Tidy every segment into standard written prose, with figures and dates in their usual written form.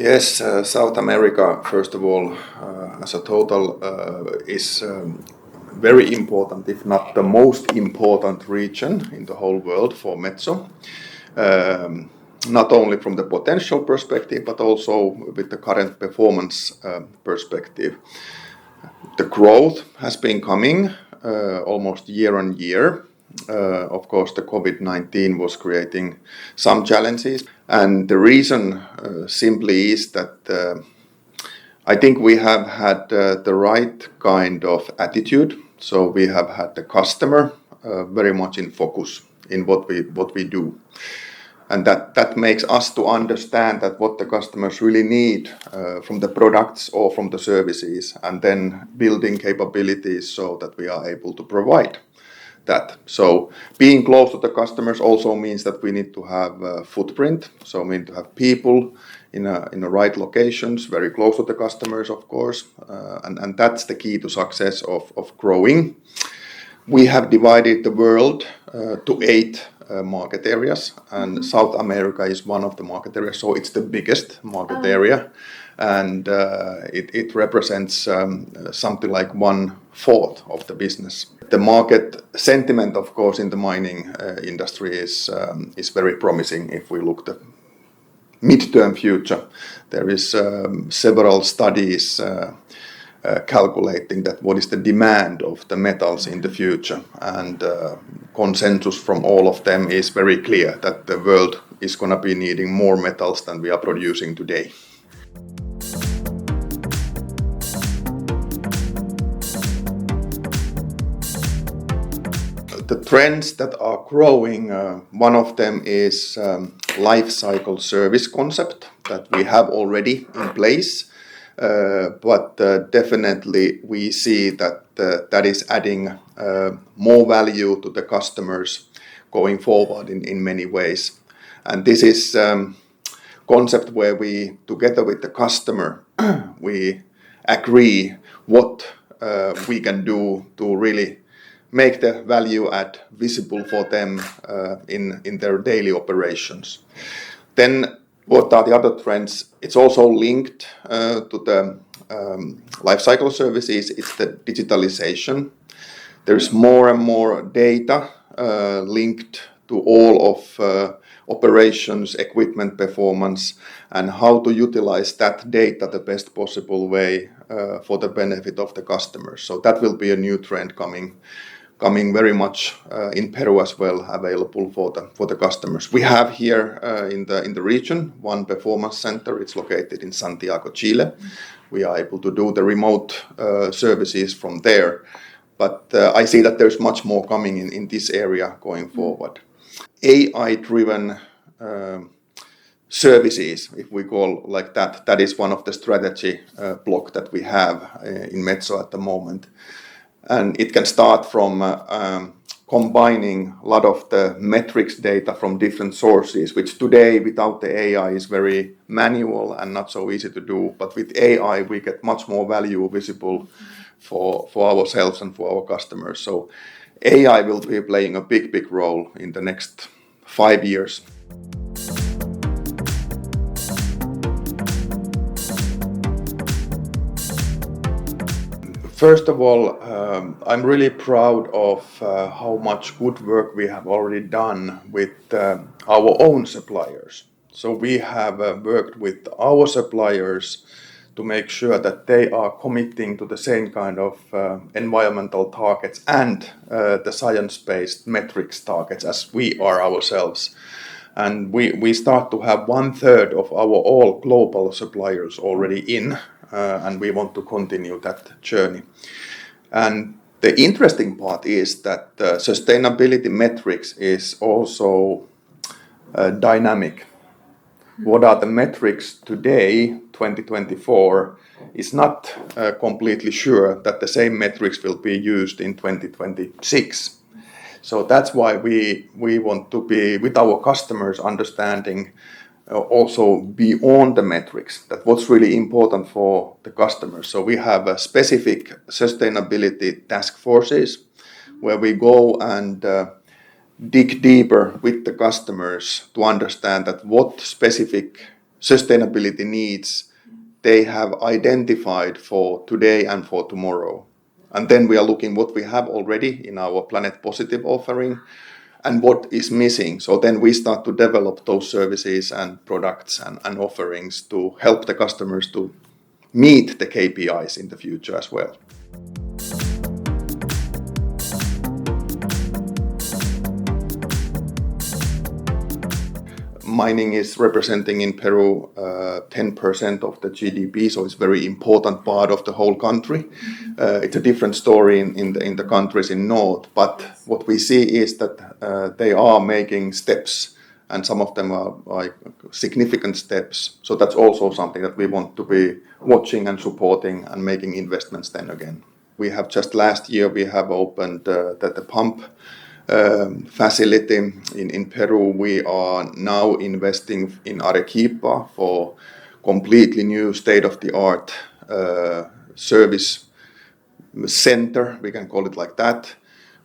Yes, South America, first of all, as a total, is very important, if not the most important region in the whole world for Metso. Not only from the potential perspective, but also with the current performance perspective. The growth has been coming almost year on year. Of course, the COVID-19 was creating some challenges, and the reason simply is that I think we have had the right kind of attitude. So we have had the customer very much in focus in what we do. And that makes us to understand that what the customers really need from the products or from the services, and then building capabilities so that we are able to provide that. So being close to the customers also means that we need to have a footprint. So we need to have people in the right locations, very close to the customers, of course. And that's the key to success of growing. We have divided the world to 8 market areas, and South America is one of the market areas, so it's the biggest market area, and it represents something like 1/4 of the business. The market sentiment, of course, in the mining industry is very promising if we look the midterm future. There is several studies calculating that what is the demand of the metals in the future, and consensus from all of them is very clear that the world is going to be needing more metals than we are producing today. The trends that are growing, one of them is life cycle service concept that we have already in place. But definitely we see that that is adding more value to the customers going forward in many ways. And this is concept where we, together with the customer, we agree what we can do to really make the value add visible for them in their daily operations. Then what are the other trends? It's also linked to the life cycle services. It's the digitalization. There's more and more data linked to all of operations, equipment performance, and how to utilize that data the best possible way for the benefit of the customers. So that will be a new trend coming very much in Peru as well, available for the customers. We have here in the region one performance center. It's located in Santiago, Chile. We are able to do the remote services from there. But I see that there's much more coming in this area going forward. AI-driven services, if we call like that, that is one of the strategy block that we have in Metso at the moment. And it can start from combining a lot of the metrics data from different sources, which today without the AI is very manual and not so easy to do. But with AI we get much more value visible for ourselves and for our customers. So AI will be playing a big role in the next 5 years. First of all, I'm really proud of how much good work we have already done with our own suppliers. So we have worked with our suppliers to make sure that they are committing to the same kind of environmental targets and the science-based metrics targets as we are ourselves. And we start to have 1/3 of our all global suppliers already in, and we want to continue that journey. And the interesting part is that sustainability metrics is also dynamic. What are the metrics today, 2024, is not completely sure that the same metrics will be used in 2026. So that's why we want to be with our customers understanding also beyond the metrics, that what's really important for the customers. So we have a specific sustainability task forces where we go and dig deeper with the customers to understand that what specific sustainability needs they have identified for today and for tomorrow. And then we are looking what we have already in our Planet Positive offering and what is missing. So then we start to develop those services and products and offerings to help the customers to meet the KPIs in the future as well. Mining is representing in Peru 10% of the GDP, so it's a very important part of the whole country. It's a different story in the countries in North, but what we see is that they are making steps, and some of them are like significant steps. So that's also something that we want to be watching and supporting and making investments then again. We have just last year we have opened the pump facility in Peru. We are now investing in Arequipa for completely new state-of-the-art service center, we can call it like that.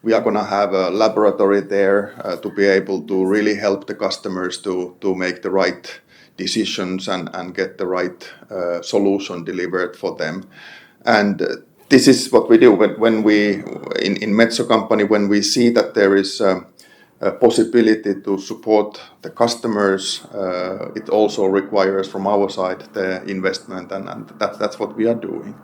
We are going to have a laboratory there to be able to really help the customers to make the right decisions and get the right solution delivered for them. And this is what we do when we in Metso company, when we see that there is a possibility to support the customers, it also requires from our side the investment, and that's what we are doing.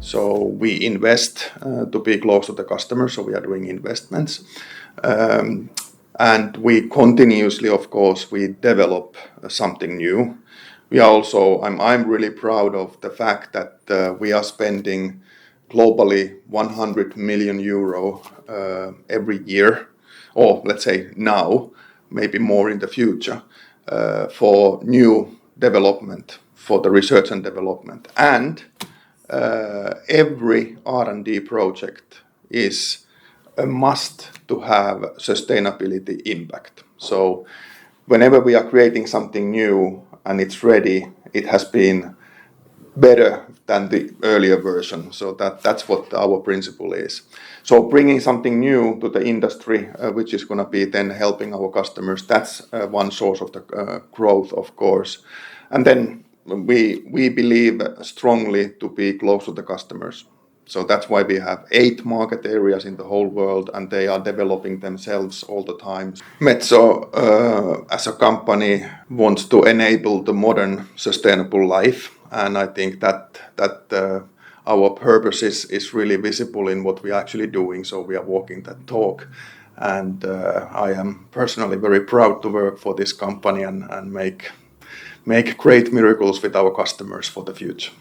So we invest to be close to the customer, so we are doing investments. And we continuously, of course, we develop something new. We are also, I'm really proud of the fact that we are spending globally 100 million euro every year, or let's say now, maybe more in the future, for new development, for the research and development. And every R&D project is a must to have sustainability impact. So whenever we are creating something new and it's ready, it has been better than the earlier version. So that's what our principle is. So bringing something new to the industry, which is going to be then helping our customers, that's one source of the growth, of course. And then we believe strongly to be close to the customers. So that's why we have 8 market areas in the whole world, and they are developing themselves all the time. Metso, as a company, wants to enable the modern sustainable life, and I think that our purpose is really visible in what we are actually doing. So we are walking that talk, and I am personally very proud to work for this company and make great miracles with our customers for the future.